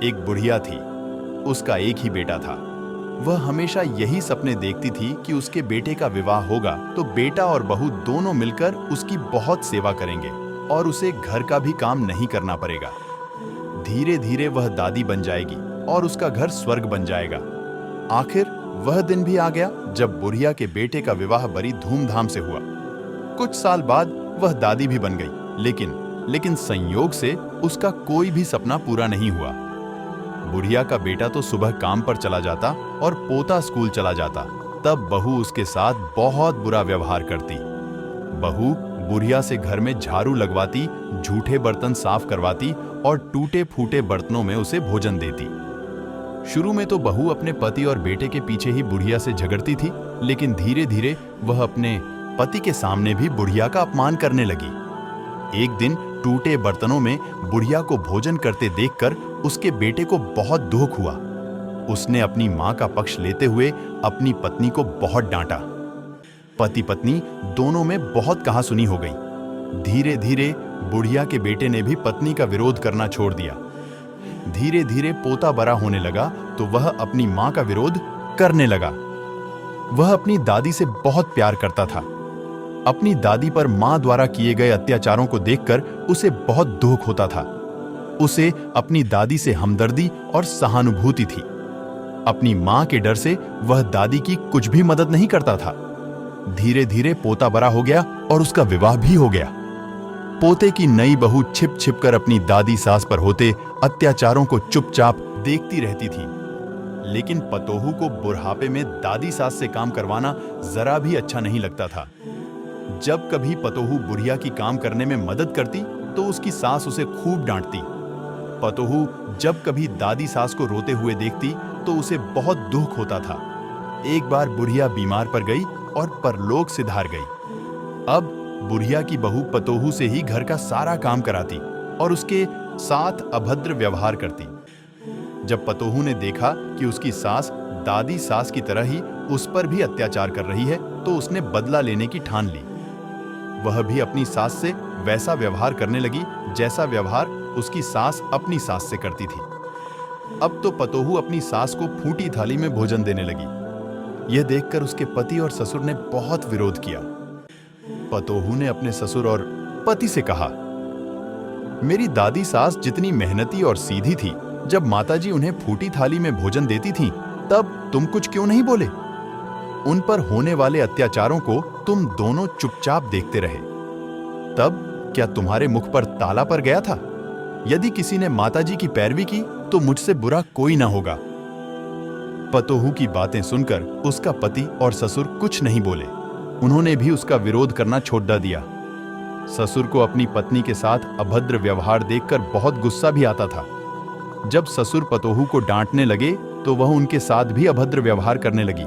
एक बुढ़िया थी। उसका एक ही बेटा था। वह हमेशा यही सपने देखती थी कि उसके बेटे का विवाह होगा तो बेटा और बहू दोनों मिलकर उसकी बहुत सेवा करेंगे और उसे घर का भी काम नहीं करना पड़ेगा। धीरे धीरे वह दादी बन जाएगी और उसका घर स्वर्ग बन जाएगा। आखिर वह दिन भी आ गया जब बुढ़िया के बेटे का विवाह बड़ी धूमधाम से हुआ। कुछ साल बाद वह दादी भी बन गई, लेकिन संयोग से उसका कोई भी सपना पूरा नहीं हुआ। बुढ़िया का बेटा तो सुबह काम पर चला जाता और पोता स्कूल चला जाता, तब बहू उसके साथ बहुत बुरा व्यवहार करती। बहू बुढ़िया से घर में झाड़ू लगवाती, झूठे बर्तन साफ करवाती और टूटे फूटे बर्तनों में उसे भोजन देती। शुरू में तो बहू अपने पति और बेटे के पीछे ही बुढ़िया से झगड़ती थी, लेकिन धीरे धीरे वह अपने पति के सामने भी बुढ़िया का अपमान करने लगी। एक दिन टूटे बर्तनों में बुढ़िया को भोजन करते देखकर उसके बेटे को बहुत दुख हुआ। उसने अपनी मां का पक्ष लेते हुए अपनी पत्नी को बहुत डांटा। पति पत्नी दोनों में बहुत कहासुनी हो गई। धीरे धीरे बुढ़िया के बेटे ने भी पत्नी का विरोध करना छोड़ दिया। धीरे धीरे पोता बड़ा होने लगा तो वह अपनी मां का विरोध करने लगा। वह अपनी दादी से बहुत प्यार करता था। अपनी दादी पर मां द्वारा किए गए अत्याचारों को देखकर उसे बहुत दुख होता था। उसे अपनी दादी से हमदर्दी और सहानुभूति थी। अपनी मां के डर से वह दादी की कुछ भी मदद नहीं करता था। धीरे धीरे पोता बड़ा हो गया और उसका विवाह भी हो गया। पोते की नई बहू छिप छिप कर अपनी दादी सास पर होते अत्याचारों को चुपचाप देखती रहती थी। लेकिन पतोहू को बुढ़ापे में दादी सास से काम करवाना जरा भी अच्छा नहीं लगता था। जब कभी पतोहू बुढ़िया की काम करने में मदद करती तो उसकी सास उसे खूब डांटती। पतोहू जब कभी दादी सास को रोते हुए देखती तो उसे बहुत दुख होता था। एक बार बुढ़िया बीमार पड़ गई और परलोक सिधार गई। अब बुढ़िया की बहू पतोहू से ही घर का सारा काम कराती और उसके साथ अभद्र व्यवहार करती। जब पतोहू ने देखा कि उसकी सास दादी सास की तरह ही उस पर भी अत्याचार कर रही है तो उसने बदला लेने की ठान ली। वह भी अपनी सास से वैसा व्यवहार करने लगी जैसा व्यवहार उसकी सास अपनी सास से करती थी। अब तो पतोहू अपनी सास को फूटी थाली में भोजन देने लगी। यह देखकर उसके पति और ससुर ने बहुत विरोध किया। पतोहू ने अपने ससुर और पति से कहा, मेरी दादी सास जितनी मेहनती और सीधी थी, जब माताजी उन्हें फूटी थाली में भोजन देती थी तब तुम कुछ क्यों नहीं बोले? उन पर होने वाले अत्याचारों को तुम दोनों चुपचाप देखते रहे। तब क्या तुम्हारे मुख पर ताला पड़ गया था? यदि किसी ने माताजी की पैरवी की तो मुझसे बुरा कोई ना होगा। पतोहू की बातें सुनकर उसका पति और ससुर कुछ नहीं बोले। उन्होंने भी उसका विरोध करना छोड़ दिया। ससुर को अपनी पत्नी के साथ अभद्र व्यवहार देखकर बहुत गुस्सा भी आता था। जब ससुर पतोहू को डांटने लगे तो वह उनके साथ भी अभद्र व्यवहार करने लगी।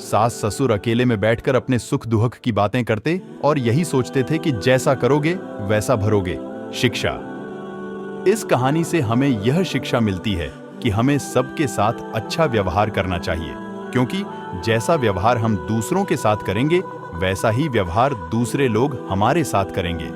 सास ससुर अकेले में बैठकर अपने सुख दुख की बातें करते और यही सोचते थे कि जैसा करोगे वैसा भरोगे। शिक्षा। इस कहानी से हमें यह शिक्षा मिलती है कि हमें सबके साथ अच्छा व्यवहार करना चाहिए, क्योंकि जैसा व्यवहार हम दूसरों के साथ करेंगे वैसा ही व्यवहार दूसरे लोग हमारे साथ करेंगे।